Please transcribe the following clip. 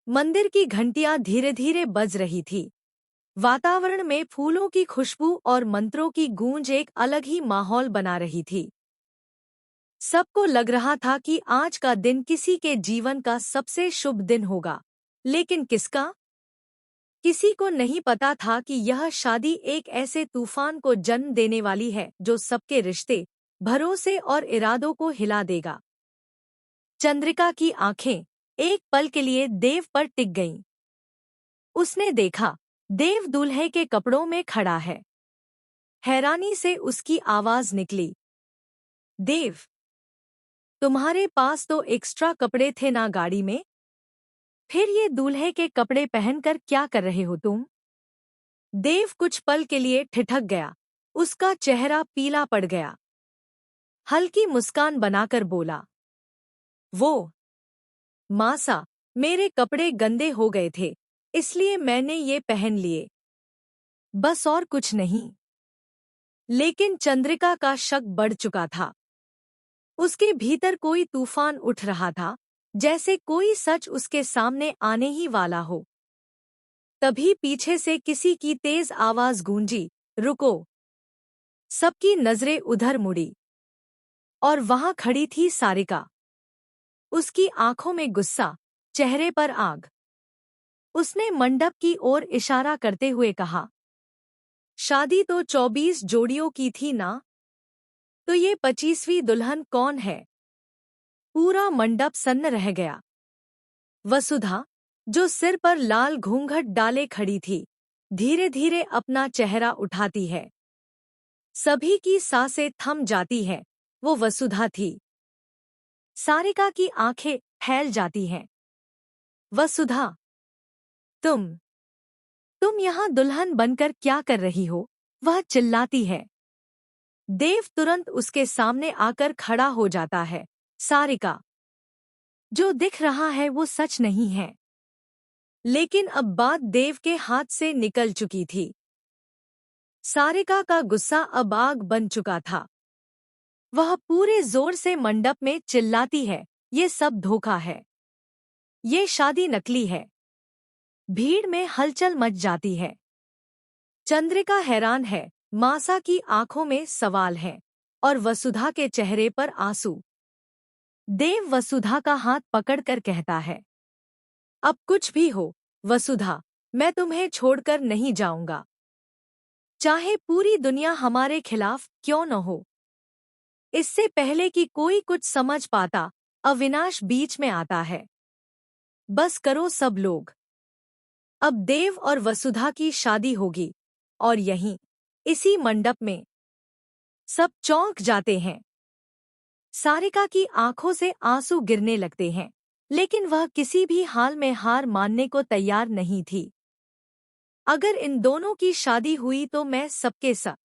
मंदिर की घंटियां धीरे धीरे बज रही थी। वातावरण में फूलों की खुशबू और मंत्रों की गूंज एक अलग ही माहौल बना रही थी। सबको लग रहा था कि आज का दिन किसी के जीवन का सबसे शुभ दिन होगा। लेकिन किसका? किसी को नहीं पता था कि यह शादी एक ऐसे तूफान को जन्म देने वाली है जो सबके रिश्ते, भरोसे और इरादों को हिला देगा। चंद्रिका की आंखें एक पल के लिए देव पर टिक गईं। उसने देखा, देव दूल्हे के कपड़ों में खड़ा है। हैरानी से उसकी आवाज निकली, देव, तुम्हारे पास तो एक्स्ट्रा कपड़े थे ना गाड़ी में? फिर ये दूल्हे के कपड़े पहनकर क्या कर रहे हो तुम? देव कुछ पल के लिए ठिठक गया। उसका चेहरा पीला पड़ गया। हल्की मुस्कान बनाकर बोला, वो मासा, मेरे कपड़े गंदे हो गए थे, इसलिए मैंने ये पहन लिए, बस और कुछ नहीं। लेकिन चंद्रिका का शक बढ़ चुका था। उसके भीतर कोई तूफान उठ रहा था, जैसे कोई सच उसके सामने आने ही वाला हो। तभी पीछे से किसी की तेज आवाज गूंजी, रुको। सबकी नजरें उधर मुड़ी और वहां खड़ी थी सारिका। उसकी आंखों में गुस्सा, चेहरे पर आग। उसने मंडप की ओर इशारा करते हुए कहा, शादी तो 24 जोड़ियों की थी ना, तो ये 25वीं दुल्हन कौन है? पूरा मंडप सन्न रह गया। वसुधा, जो सिर पर लाल घूंघट डाले खड़ी थी, धीरे धीरे अपना चेहरा उठाती है। सभी की सांसें थम जाती हैं। वो वसुधा थी। सारिका की आंखें फैल जाती हैं। वसुधा, तुम यहाँ दुल्हन बनकर क्या कर रही हो? वह चिल्लाती है। देव तुरंत उसके सामने आकर खड़ा हो जाता है। सारिका, जो दिख रहा है वो सच नहीं है। लेकिन अब बात देव के हाथ से निकल चुकी थी। सारिका का गुस्सा अब आग बन चुका था। वह पूरे जोर से मंडप में चिल्लाती है, ये सब धोखा है। ये शादी नकली है। भीड़ में हलचल मच जाती है। चंद्रिका हैरान है, मासा की आंखों में सवाल है और वसुधा के चेहरे पर आंसू। देव वसुधा का हाथ पकड़कर कहता है, अब कुछ भी हो वसुधा, मैं तुम्हें छोड़कर नहीं जाऊंगा, चाहे पूरी दुनिया हमारे खिलाफ क्यों न हो। इससे पहले कि कोई कुछ समझ पाता, अविनाश बीच में आता है। बस करो सब लोग। अब देव और वसुधा की शादी होगी और यहीं, इसी मंडप में। सब चौंक जाते हैं। सारिका की आंखों से आंसू गिरने लगते हैं, लेकिन वह किसी भी हाल में हार मानने को तैयार नहीं थी। अगर इन दोनों की शादी हुई तो मैं सबके साथ